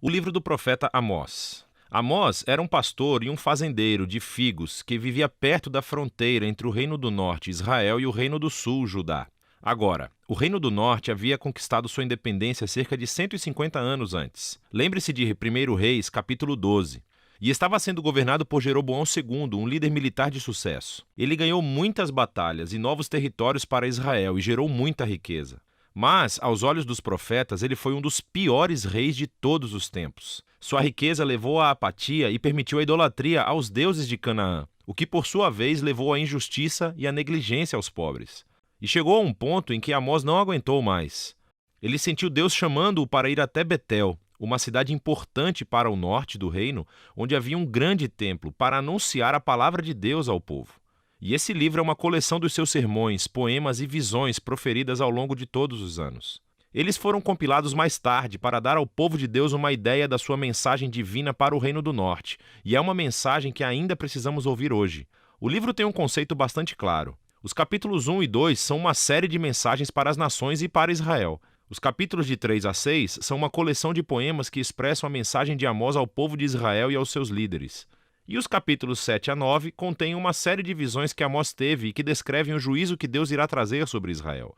O livro do profeta Amós. Amós era um pastor e um fazendeiro de figos que vivia perto da fronteira entre o Reino do Norte, Israel, e o Reino do Sul, Judá. Agora, o Reino do Norte havia conquistado sua independência cerca de 150 anos antes. Lembre-se de 1 Reis, capítulo 12. E estava sendo governado por Jeroboão II, um líder militar de sucesso. Ele ganhou muitas batalhas e novos territórios para Israel e gerou muita riqueza. Mas, aos olhos dos profetas, ele foi um dos piores reis de todos os tempos. Sua riqueza levou à apatia e permitiu a idolatria aos deuses de Canaã, o que por sua vez levou à injustiça e à negligência aos pobres. E chegou a um ponto em que Amós não aguentou mais. Ele sentiu Deus chamando-o para ir até Betel, uma cidade importante para o norte do reino, onde havia um grande templo, para anunciar a palavra de Deus ao povo. E esse livro é uma coleção dos seus sermões, poemas e visões proferidas ao longo de todos os anos. Eles foram compilados mais tarde para dar ao povo de Deus uma ideia da sua mensagem divina para o Reino do Norte, e é uma mensagem que ainda precisamos ouvir hoje. O livro tem um conceito bastante claro. Os capítulos 1 e 2 são uma série de mensagens para as nações e para Israel. Os capítulos de 3 a 6 são uma coleção de poemas que expressam a mensagem de Amós ao povo de Israel e aos seus líderes. E os capítulos 7 a 9 contêm uma série de visões que Amós teve e que descrevem o juízo que Deus irá trazer sobre Israel.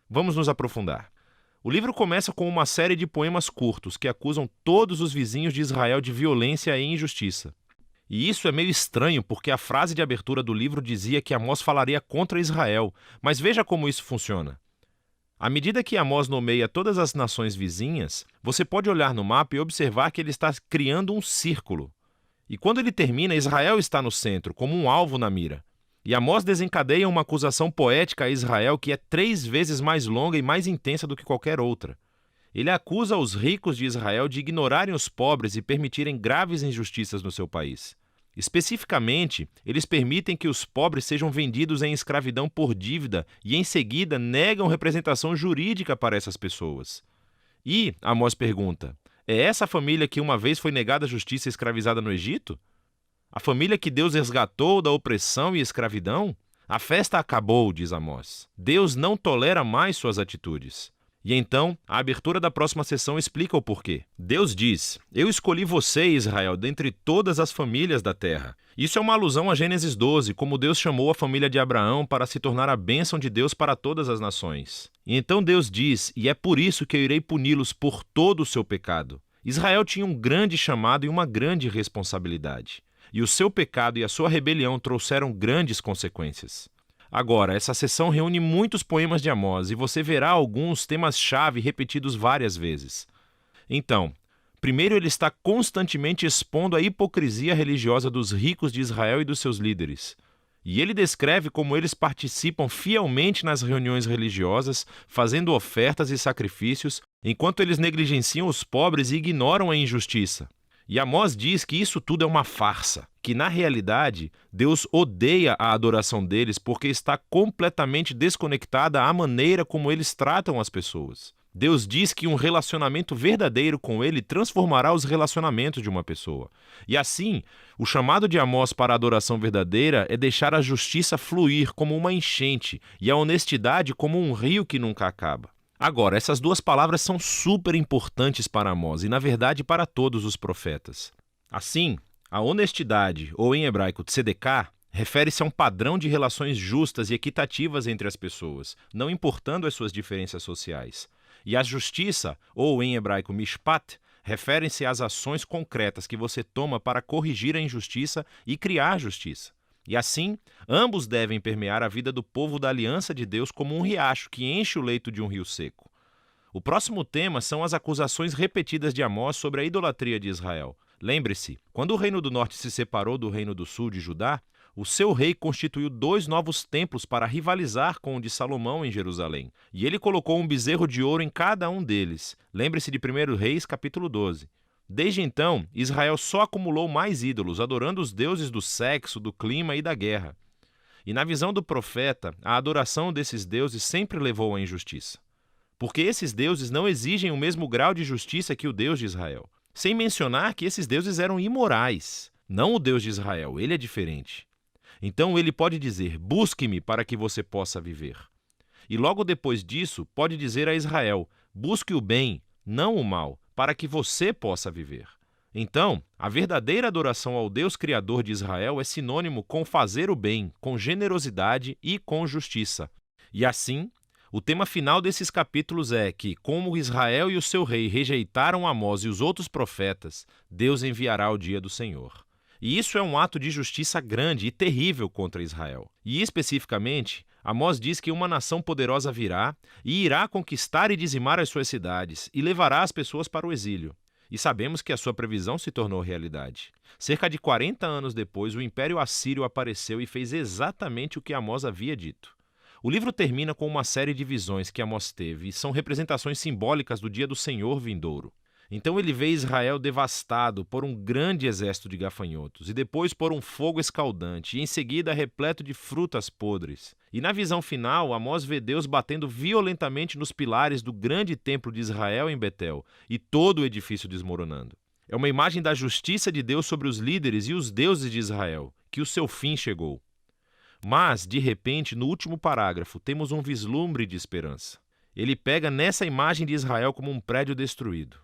Vamos nos aprofundar. O livro começa com uma série de poemas curtos que acusam todos os vizinhos de Israel de violência e injustiça. E isso é meio estranho porque a frase de abertura do livro dizia que Amós falaria contra Israel, mas veja como isso funciona. À medida que Amós nomeia todas as nações vizinhas, você pode olhar no mapa e observar que ele está criando um círculo. E quando ele termina, Israel está no centro, como um alvo na mira. E Amós desencadeia uma acusação poética a Israel que é 3 vezes mais longa e mais intensa do que qualquer outra. Ele acusa os ricos de Israel de ignorarem os pobres e permitirem graves injustiças no seu país. Especificamente, eles permitem que os pobres sejam vendidos em escravidão por dívida e, em seguida, negam representação jurídica para essas pessoas. E, Amós pergunta, é essa a família que uma vez foi negada a justiça e escravizada no Egito? A família que Deus resgatou da opressão e escravidão? A festa acabou, diz Amós. Deus não tolera mais suas atitudes. E então, a abertura da próxima sessão explica o porquê. Deus diz, eu escolhi você, Israel, dentre todas as famílias da terra. Isso é uma alusão a Gênesis 12, como Deus chamou a família de Abraão para se tornar a bênção de Deus para todas as nações. E então Deus diz, e é por isso que eu irei puni-los por todo o seu pecado. Israel tinha um grande chamado e uma grande responsabilidade. E o seu pecado e a sua rebelião trouxeram grandes consequências. Agora, essa sessão reúne muitos poemas de Amós e você verá alguns temas-chave repetidos várias vezes. Então, primeiro ele está constantemente expondo a hipocrisia religiosa dos ricos de Israel e dos seus líderes. E ele descreve como eles participam fielmente nas reuniões religiosas, fazendo ofertas e sacrifícios, enquanto eles negligenciam os pobres e ignoram a injustiça. E Amós diz que isso tudo é uma farsa, que na realidade Deus odeia a adoração deles porque está completamente desconectada à maneira como eles tratam as pessoas. Deus diz que um relacionamento verdadeiro com ele transformará os relacionamentos de uma pessoa. E assim, o chamado de Amós para a adoração verdadeira é deixar a justiça fluir como uma enchente e a honestidade como um rio que nunca acaba. Agora, essas duas palavras são super importantes para Amós e, na verdade, para todos os profetas. Assim, a honestidade, ou em hebraico tzedekah, refere-se a um padrão de relações justas e equitativas entre as pessoas, não importando as suas diferenças sociais. E a justiça, ou em hebraico mishpat, refere-se às ações concretas que você toma para corrigir a injustiça e criar justiça. E assim, ambos devem permear a vida do povo da aliança de Deus como um riacho que enche o leito de um rio seco. O próximo tema são as acusações repetidas de Amós sobre a idolatria de Israel. Lembre-se, quando o reino do norte se separou do reino do sul de Judá, o seu rei constituiu 2 novos templos para rivalizar com o de Salomão em Jerusalém. E ele colocou um bezerro de ouro em cada um deles. Lembre-se de 1 Reis, capítulo 12. Desde então, Israel só acumulou mais ídolos, adorando os deuses do sexo, do clima e da guerra. E na visão do profeta, a adoração desses deuses sempre levou à injustiça. Porque esses deuses não exigem o mesmo grau de justiça que o Deus de Israel. Sem mencionar que esses deuses eram imorais. Não o Deus de Israel, ele é diferente. Então ele pode dizer, busque-me para que você possa viver. E logo depois disso, pode dizer a Israel, busque o bem, não o mal, para que você possa viver. Então, a verdadeira adoração ao Deus Criador de Israel é sinônimo com fazer o bem, com generosidade e com justiça. E assim, o tema final desses capítulos é que, como Israel e o seu rei rejeitaram Amós e os outros profetas, Deus enviará o dia do Senhor. E isso é um ato de justiça grande e terrível contra Israel. E especificamente, Amós diz que uma nação poderosa virá e irá conquistar e dizimar as suas cidades e levará as pessoas para o exílio. E sabemos que a sua previsão se tornou realidade. Cerca de 40 anos depois, o Império Assírio apareceu e fez exatamente o que Amós havia dito. O livro termina com uma série de visões que Amós teve e são representações simbólicas do dia do Senhor vindouro. Então ele vê Israel devastado por um grande exército de gafanhotos, e depois por um fogo escaldante, e em seguida repleto de frutas podres. E na visão final, Amós vê Deus batendo violentamente nos pilares do grande templo de Israel em Betel, e todo o edifício desmoronando. É uma imagem da justiça de Deus sobre os líderes e os deuses de Israel, que o seu fim chegou. Mas, de repente, no último parágrafo, temos um vislumbre de esperança. Ele pega nessa imagem de Israel como um prédio destruído.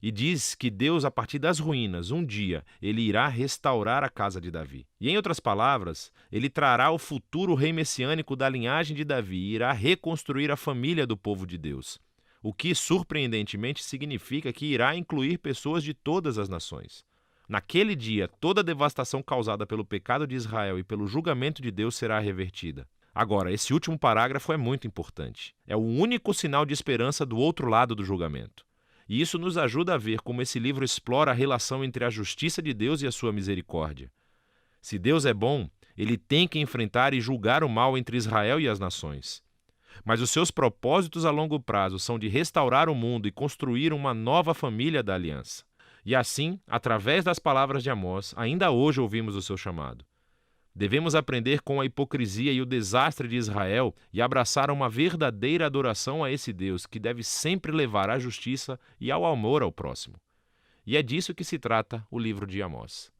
E diz que Deus, a partir das ruínas, um dia, ele irá restaurar a casa de Davi. E, em outras palavras, ele trará o futuro rei messiânico da linhagem de Davi e irá reconstruir a família do povo de Deus. O que, surpreendentemente, significa que irá incluir pessoas de todas as nações. Naquele dia, toda a devastação causada pelo pecado de Israel e pelo julgamento de Deus será revertida. Agora, esse último parágrafo é muito importante. É o único sinal de esperança do outro lado do julgamento. E isso nos ajuda a ver como esse livro explora a relação entre a justiça de Deus e a sua misericórdia. Se Deus é bom, ele tem que enfrentar e julgar o mal entre Israel e as nações. Mas os seus propósitos a longo prazo são de restaurar o mundo e construir uma nova família da aliança. E assim, através das palavras de Amós, ainda hoje ouvimos o seu chamado. Devemos aprender com a hipocrisia e o desastre de Israel e abraçar uma verdadeira adoração a esse Deus que deve sempre levar à justiça e ao amor ao próximo. E é disso que se trata o livro de Amós.